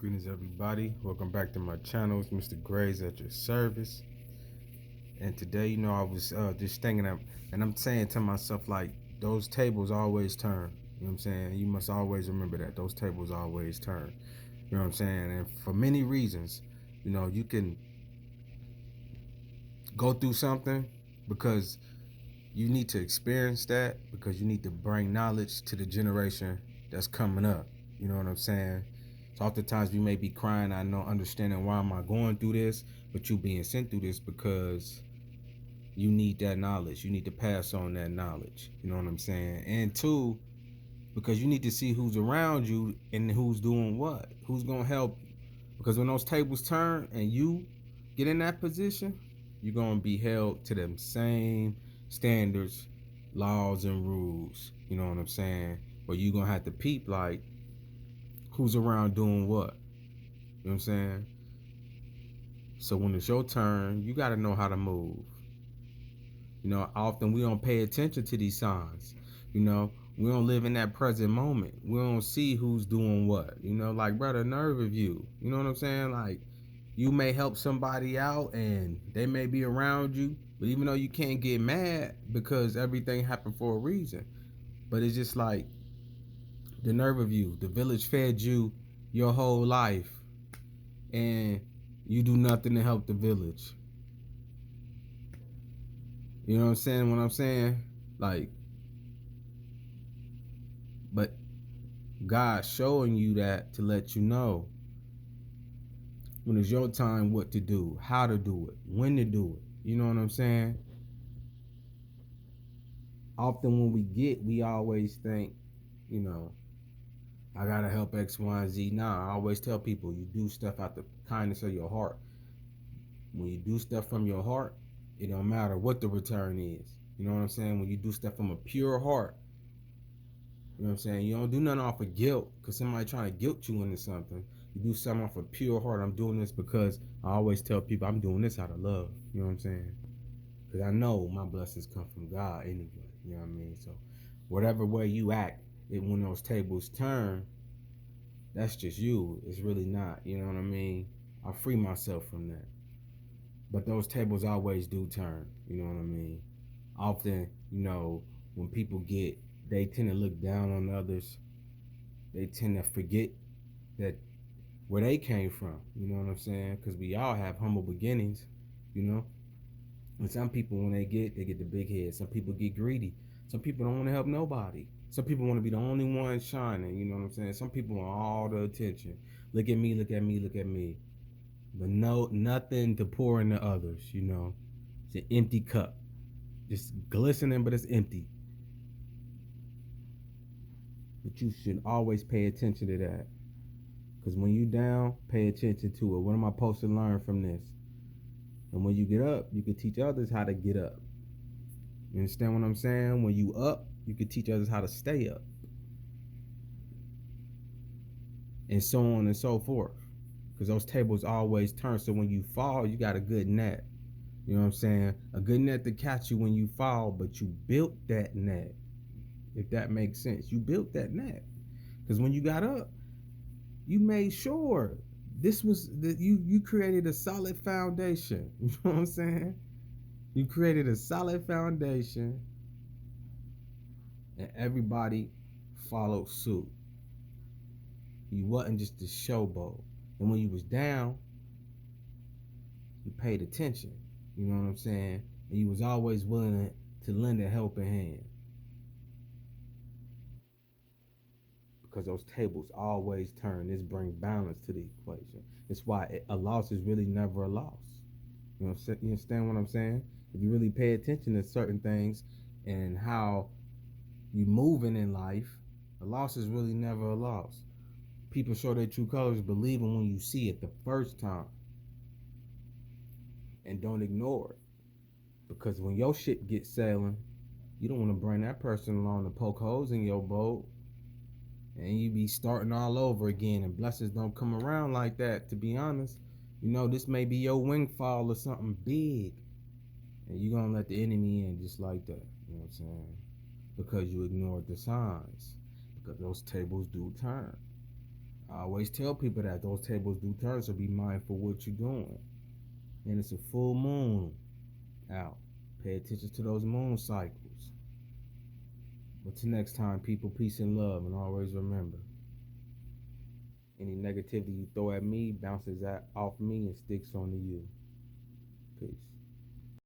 Greetings, everybody. Welcome back to my channel. It's Mr. Graves at your service. And today, I was just thinking, and I'm saying to myself, like, those tables always turn. You know what I'm saying? You must always remember that. Those tables always turn. You know what I'm saying? And for many reasons, you can go through something because you need to experience that, because you need to bring knowledge to the generation that's coming up. You know what I'm saying? So oftentimes we may be crying, I know, understanding why am I going through this, but you being sent through this because you need that knowledge. You need to pass on that knowledge. You know what I'm saying? And two, because you need to see who's around you and who's doing what, who's gonna help you. Because when those tables turn and you get in that position, you're gonna be held to them same standards, laws, and rules. You know what I'm saying? But you're gonna have to peep like who's around doing what. You know what I'm saying? So when it's your turn, you gotta know how to move. Often we don't pay attention to these signs. We don't live in that present moment. We don't see who's doing what. Like, brother, nerve of you. You know what I'm saying? Like, you may help somebody out and they may be around you, but even though you can't get mad because everything happened for a reason. But it's just like the nerve of you. The village fed you your whole life and you do nothing to help the village. You know what I'm saying? What I'm saying? Like, but God showing you that to let you know when it's your time what to do, how to do it, when to do it. You know what I'm saying? Often when we always think, I gotta help X, Y, and Z. Nah, I always tell people you do stuff out the kindness of your heart. When you do stuff from your heart, it don't matter what the return is. You know what I'm saying? When you do stuff from a pure heart, you know what I'm saying? You don't do nothing off of guilt because somebody trying to guilt you into something. You do something off of pure heart. I'm doing this because I always tell people I'm doing this out of love. You know what I'm saying? Because I know my blessings come from God anyway. You know what I mean? So whatever way you act, when those tables turn, that's just you. It's really not. You know what I mean? I free myself from that. But those tables always do turn. You know what I mean? Often, when people they tend to look down on others. They tend to forget that where they came from. You know what I'm saying? Because we all have humble beginnings. And some people, when they get the big head. Some people get greedy. Some people don't want to help nobody. Some people want to be the only one shining. You know what I'm saying? Some people want all the attention. Look at me, look at me, look at me. But nothing to pour into others. It's an empty cup, just glistening, but it's empty. But you should always pay attention to that. Because when you down, pay attention to it. What am I supposed to learn from this? And when you get up, you can teach others how to get up. You understand what I'm saying? When you up, you can teach others how to stay up. And so on and so forth. Because those tables always turn. So when you fall, you got a good net. You know what I'm saying? A good net to catch you when you fall, but you built that net. If that makes sense. You built that net. Because when you got up, you made sure this was that you created a solid foundation. You know what I'm saying? You created a solid foundation and everybody followed suit. You wasn't just a showboat. And when you was down, you paid attention. You know what I'm saying? And you was always willing to lend a helping hand. Because those tables always turn. This brings balance to the equation. It's why a loss is really never a loss. You understand what I'm saying? If you really pay attention to certain things and how you moving in life, a loss is really never a loss. People show their true colors believing when you see it the first time. And don't ignore it. Because when your shit gets sailing, you don't want to bring that person along to poke holes in your boat. And you be starting all over again, and blessings don't come around like that, to be honest. This may be your windfall or something big, and you're gonna let the enemy in just like that. You know what I'm saying? Because you ignored the signs. Because those tables do turn. I always tell people that those tables do turn, so be mindful what you're doing. And it's a full moon out. Pay attention to those moon cycles. But till next time, people, peace and love, and always remember, any negativity you throw at me bounces off me and sticks onto you. Peace.